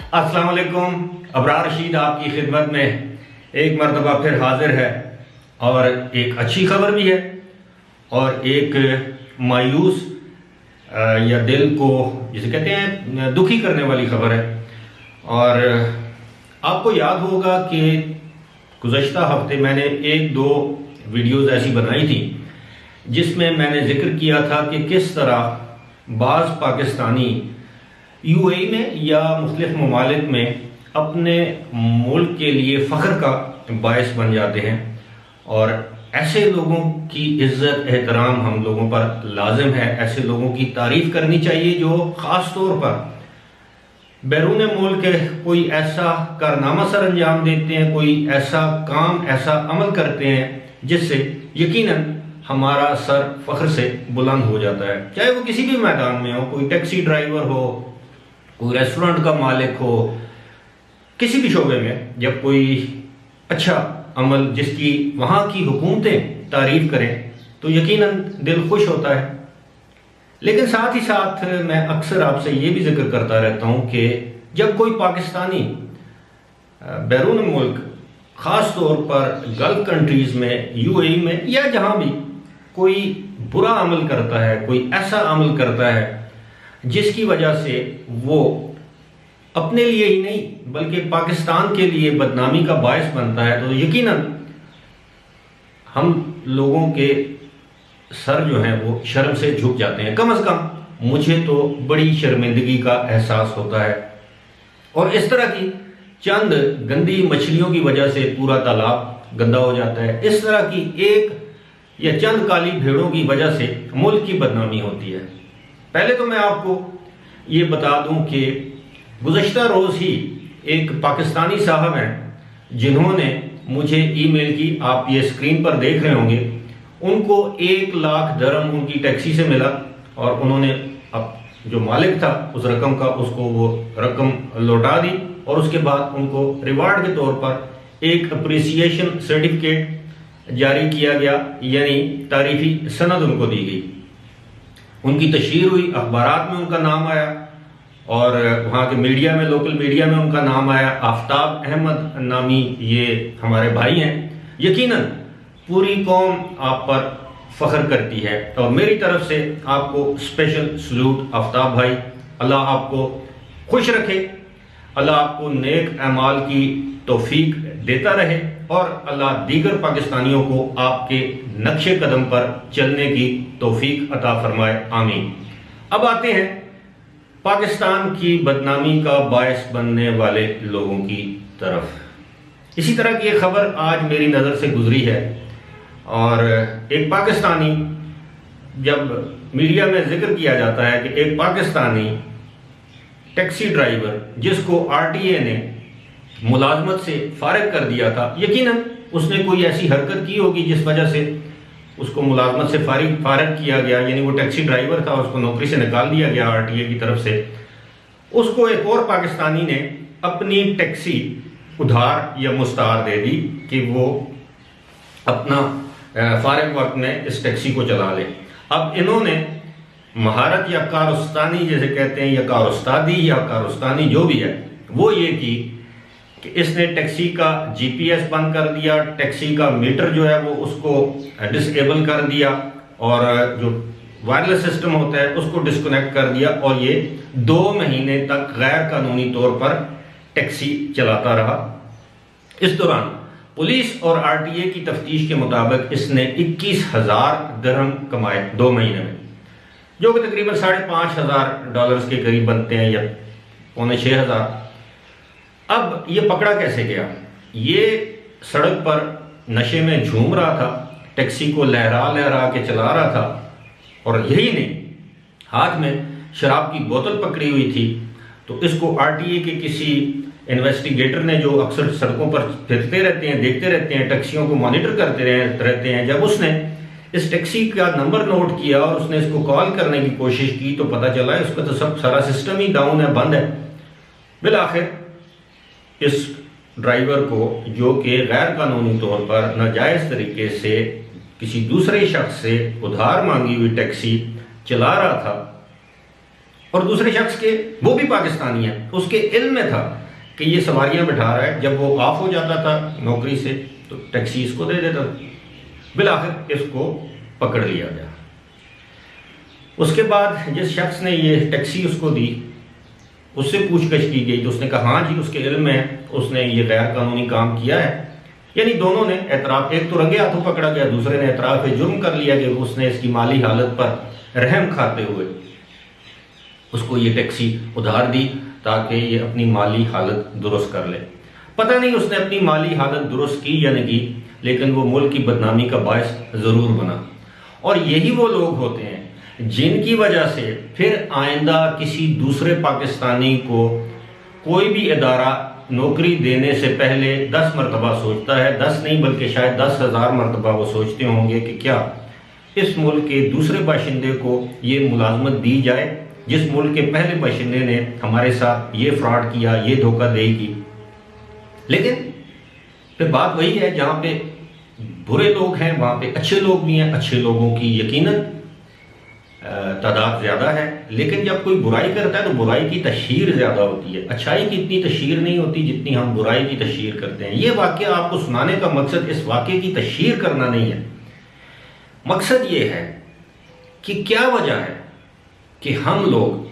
अस्सलाम वालेकुम। अबरार रशीद आपकी खिदमत में एक मरतबा फिर हाजिर है और एक अच्छी खबर भी है और एक मायूस या दिल को जिसे कहते हैं दुखी करने वाली खबर है। और आपको याद होगा कि गुज़श्ता हफ्ते मैंने एक दो वीडियोज़ ऐसी बनाई थी जिसमें मैंने जिक्र किया था कि किस तरह बाज़ पाकिस्तानी यूएई में या मुख्तलिफ ममालिक में अपने मुल्क के लिए फ़ख्र का बायस बन जाते हैं और ऐसे लोगों की इज़्ज़त एहतराम हम लोगों पर लाजिम है। ऐसे लोगों की तारीफ़ करनी चाहिए जो ख़ास तौर पर बैरून मुल्क कोई ऐसा कारनामा सर अंजाम देते हैं, कोई ऐसा काम ऐसा अमल करते हैं जिससे यकीनन हमारा सर फ़ख्र से बुलंद हो जाता है। चाहे वो किसी भी मैदान में हो, कोई टैक्सी ड्राइवर हो, कोई रेस्टोरेंट का मालिक हो, किसी भी शोबे में जब कोई अच्छा अमल जिसकी वहाँ की हुकूमतें तारीफ करें तो यकीनन दिल खुश होता है। लेकिन साथ ही साथ मैं अक्सर आपसे ये भी जिक्र करता रहता हूँ कि जब कोई पाकिस्तानी बैरून मुल्क ख़ास तौर पर गल्फ कंट्रीज़ में, यूएई में या जहाँ भी कोई बुरा अमल करता है, कोई ऐसा अमल करता है जिसकी वजह से वो अपने लिए ही नहीं बल्कि पाकिस्तान के लिए बदनामी का बायस बनता है, तो यकीनन हम लोगों के सर जो हैं वो शर्म से झुक जाते हैं। कम से कम मुझे तो बड़ी शर्मिंदगी का एहसास होता है। और इस तरह की चंद गंदी मछलियों की वजह से पूरा तालाब गंदा हो जाता है। इस तरह की एक या चंद काली भेड़ों की वजह से मुल्क की बदनामी होती है। पहले तो मैं आपको ये बता दूं कि गुज़श्ता रोज़ ही एक पाकिस्तानी साहब हैं जिन्होंने मुझे ईमेल की, आप ये स्क्रीन पर देख रहे होंगे, उनको 1 लाख दरम उनकी टैक्सी से मिला और उन्होंने अब जो मालिक था उस रकम का उसको वो रकम लौटा दी और उसके बाद उनको रिवार्ड के तौर पर एक अप्रिसिएशन सर्टिफिकेट जारी किया गया, यानी तारीफी सनद उनको दी गई। उनकी तशहीर हुई, अखबारात में उनका नाम आया और वहाँ के मीडिया में, लोकल मीडिया में उनका नाम आया। आफ्ताब अहमद नामी ये हमारे भाई हैं। यकीनन पूरी कौम आप पर फ़ख्र करती है और मेरी तरफ से आपको स्पेशल सलूट आफ्ताब भाई। अल्लाह आपको खुश रखे, अल्लाह आपको नेक अमाल की तौफीक देता रहे और अल्लाह दीगर पाकिस्तानियों को आपके नक्शे कदम पर चलने की तौफीक अता फरमाए, आमीन। अब आते हैं पाकिस्तान की बदनामी का बायस बनने वाले लोगों की तरफ। इसी तरह की एक खबर आज मेरी नज़र से गुजरी है और एक पाकिस्तानी, जब मीडिया में जिक्र किया जाता है कि एक पाकिस्तानी टैक्सी ड्राइवर जिसको आरटीए ने मुलाजमत से फारिग कर दिया था, यकीनन उसने कोई ऐसी हरकत की होगी जिस वजह से उसको मुलाजमत से फारिग किया गया, यानी वो टैक्सी ड्राइवर था, उसको नौकरी से निकाल दिया गया आरटीए की तरफ से। उसको एक और पाकिस्तानी ने अपनी टैक्सी उधार या मुस्तार दे दी कि वो अपना फारिग वक्त में इस टैक्सी को चला ले। अब इन्होंने महारत या कारस्तानी जैसे कहते हैं, या कारस्तादी या कारस्तानी जो भी है, वो ये की कि इसने टैक्सी का जीपीएस बंद कर दिया, टैक्सी का मीटर जो है वो उसको डिसेबल कर दिया और जो वायरलेस सिस्टम होता है उसको डिस्कनेक्ट कर दिया और ये 2 महीने तक गैर कानूनी तौर पर टैक्सी चलाता रहा। इस दौरान पुलिस और आरटीए की तफ्तीश के मुताबिक इसने 21,000 दिरहम कमाए 2 महीने में, जो कि तकरीबन $5,500 के करीब बनते हैं या $5,600। अब ये पकड़ा कैसे गया? ये सड़क पर नशे में झूम रहा था, टैक्सी को लहरा लहरा के चला रहा था और यही नहीं, हाथ में शराब की बोतल पकड़ी हुई थी। तो इसको आरटीए के किसी इन्वेस्टिगेटर ने, जो अक्सर सड़कों पर फिरते रहते हैं, देखते रहते हैं, टैक्सियों को मॉनिटर करते रहते हैं, जब उसने इस टैक्सी का नंबर नोट किया और उसने इसको कॉल करने की कोशिश की तो पता चला इसका तो सब सारा सिस्टम ही डाउन है, बंद है। बिलाखिर इस ड्राइवर को, जो कि गैर कानूनी तौर पर नाजायज़ तरीके से किसी दूसरे शख्स से उधार मांगी हुई टैक्सी चला रहा था, और दूसरे शख्स के, वो भी पाकिस्तानी है, उसके इल्म में था कि ये सवारियां बिठा रहा है। जब वो ऑफ हो जाता था नौकरी से तो टैक्सी इसको दे देता था। बिलाखिर इसको पकड़ लिया गया। उसके बाद जिस शख्स ने ये टैक्सी उसको दी, उससे पूछताछ की गई तो उसने कहा हाँ जी उसके इल्म में है, उसने ये गैर कानूनी काम किया है। यानी दोनों ने एतराफ़, एक तो रंगे हाथों पकड़ा गया, दूसरे ने एतराफ़ जुर्म कर लिया कि उसने इसकी माली हालत पर रहम खाते हुए उसको ये टैक्सी उधार दी ताकि ये अपनी माली हालत दुरुस्त कर ले। पता नहीं उसने अपनी माली हालत दुरुस्त की या नहीं की, लेकिन वो मुल्क की बदनामी का बायस ज़रूर बना। और यही वो लोग होते हैं जिनकी वजह से फिर आइंदा किसी दूसरे पाकिस्तानी को कोई भी इदारा नौकरी देने से पहले 10 मरतबा सोचता है। 10 नहीं बल्कि शायद 10,000 मरतबा वो सोचते होंगे कि क्या इस मुल्क के दूसरे बाशिंदे को ये मुलाजमत दी जाए जिस मुल्क के पहले बाशिंदे ने हमारे साथ ये फ्रॉड किया, ये धोखाधड़ी की। लेकिन फिर बात वही है, जहाँ पे बुरे लोग हैं वहाँ पे अच्छे लोग भी हैं। अच्छे लोगों की यकीनन तादाद ज़्यादा है, लेकिन जब कोई बुराई करता है तो बुराई की तशहीर ज़्यादा होती है। अच्छाई की इतनी तशहीर नहीं होती जितनी हम बुराई की तशहीर करते हैं। ये वाक़या आपको सुनाने का मकसद इस वाक़े की तशहीर करना नहीं है। मकसद ये है कि क्या वजह है कि हम लोग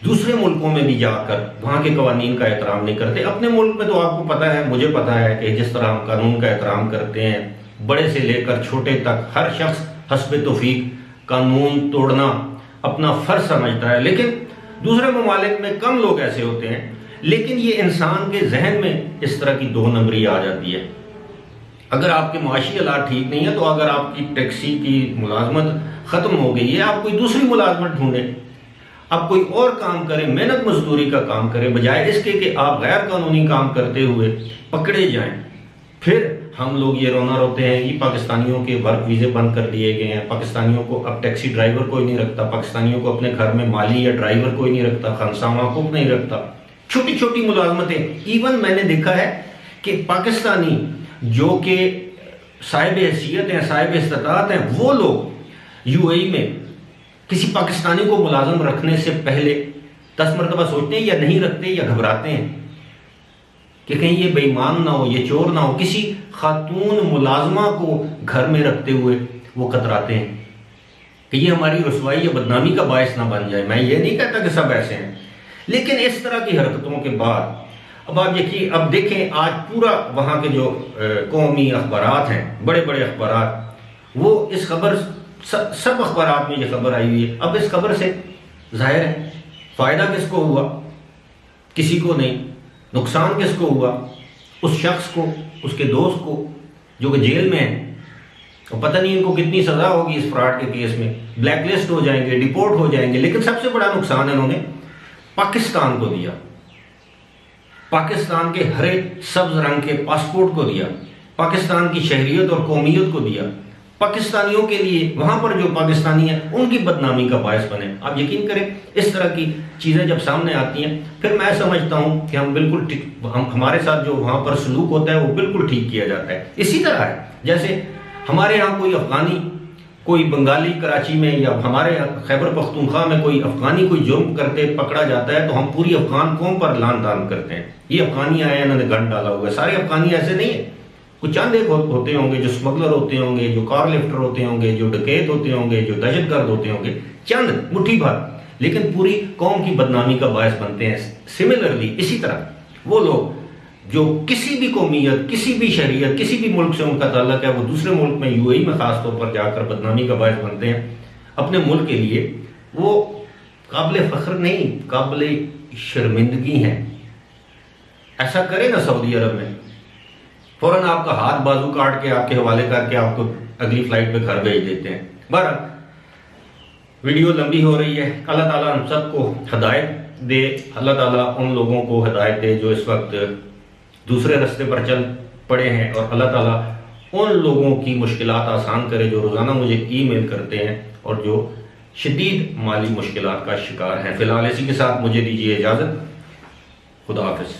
दूसरे मुल्कों में भी जाकर वहाँ के कवानीन का एहतराम नहीं करते। अपने मुल्क में तो आपको पता है, मुझे पता है कि जिस तरह हम कानून का एहतराम करते हैं, बड़े से लेकर छोटे तक हर शख्स हस्ब तौफीक कानून तोड़ना अपना फ़र्ज समझता है। लेकिन दूसरे ममालिक में कम लोग ऐसे होते हैं। लेकिन ये इंसान के जहन में इस तरह की 2 नंबरी आ जाती है। अगर आपके माशी हालात ठीक नहीं है तो अगर आपकी टैक्सी की मुलाजमत ख़त्म हो गई है, आप कोई दूसरी मुलाजमत ढूंढें, आप कोई और काम करें, मेहनत मजदूरी का काम करें, बजाय इसके कि आप गैर कानूनी काम करते हुए पकड़े जाएं। फिर हम लोग ये रोना रोते हैं कि पाकिस्तानियों के वर्क वीज़े बंद कर दिए गए हैं, पाकिस्तानियों को अब टैक्सी ड्राइवर कोई नहीं रखता, पाकिस्तानियों को अपने घर में माली या ड्राइवर कोई नहीं रखता, खानसामा को नहीं रखता। छोटी छोटी मुलाजमतें। इवन मैंने देखा है कि पाकिस्तानी जो कि साहिब हैसियत हैं, साहिब इस्तात हैं, वो लोग यूएई में किसी पाकिस्तानी को मुलाजम रखने से पहले 10 मरतबा सोचते हैं या नहीं रखते या घबराते हैं कि कहीं ये बेईमान ना हो, ये चोर ना हो। किसी खातून मुलाजमा को घर में रखते हुए वो कतराते हैं कि ये हमारी रुसवाई या बदनामी का बायस ना बन जाए। मैं ये नहीं कहता कि सब ऐसे हैं, लेकिन इस तरह की हरकतों के बाद अब आप देखिए, अब देखें आज पूरा वहाँ के जो कौमी अखबारात हैं, बड़े बड़े अखबारात, वो इस खबर सब अखबारात में ये खबर आई हुई है। अब इस खबर से जाहिर है फ़ायदा किसको हुआ? किसी को नहीं। नुकसान किसको हुआ? उस शख्स को, उसके दोस्त को जो कि जेल में है और पता नहीं इनको कितनी सज़ा होगी इस फ्रॉड के केस में, ब्लैकलिस्ट हो जाएंगे, डिपोर्ट हो जाएंगे। लेकिन सबसे बड़ा नुकसान इन्होंने पाकिस्तान को दिया, पाकिस्तान के हरे सब्ज रंग के पासपोर्ट को दिया, पाकिस्तान की शहरियत और कौमियत को दिया। पाकिस्तानियों के लिए वहाँ पर जो पाकिस्तानी हैं उनकी बदनामी का बायस बने। आप यकीन करें इस तरह की चीज़ें जब सामने आती हैं फिर मैं समझता हूँ कि हम बिल्कुल ठीक, हमारे साथ जो वहाँ पर सलूक होता है वो बिल्कुल ठीक किया जाता है। इसी तरह है जैसे हमारे यहाँ कोई अफ़गानी, कोई बंगाली कराची में या हमारे खैबर पख्तूनख्वा में कोई अफ़गानी कोई जुर्म करते पकड़ा जाता है तो हम पूरी अफ़गान कौम पर लान तान करते हैं, ये अफ़गानी आए इन्होंने गन डाला हुआ है। सारे अफ़गानी ऐसे नहीं है, कुछ चंद एक होते होंगे जो स्मगलर होते होंगे, जो कार लिफ्टर होते होंगे, जो डकैत होते होंगे, जो दहशतगर्द होते होंगे, चंद मुट्ठी भर, लेकिन पूरी कौम की बदनामी का बायस बनते हैं। सिमिलरली इसी तरह वो लोग जो किसी भी कौमियत, किसी भी शहरियत, किसी भी मुल्क से उनका ताल्लुक है, वो दूसरे मुल्क में यूएई में ख़ास तौर पर जाकर बदनामी का बायस बनते हैं अपने मुल्क के लिए। वो काबिल फ़ख्र नहीं, काबिल शर्मिंदगी हैं। ऐसा करें ना सऊदी अरब में, फ़ौरन आपका हाथ बाजू काट के आपके हवाले करके आपको अगली फ़्लाइट पे घर भेज देते हैं। बहरहाल वीडियो लंबी हो रही है। अल्लाह ताला हम सबको हिदायत दे, अल्लाह ताला उन लोगों को हिदायत दे जो इस वक्त दूसरे रास्ते पर चल पड़े हैं, और अल्लाह ताला उन लोगों की मुश्किलात आसान करे जो रोज़ाना मुझे ईमेल करते हैं और जो शदीद माली मुश्किलात का शिकार हैं। फ़िलहाल इसी के साथ मुझे दीजिए इजाज़त। खुदा हाफ़िज़।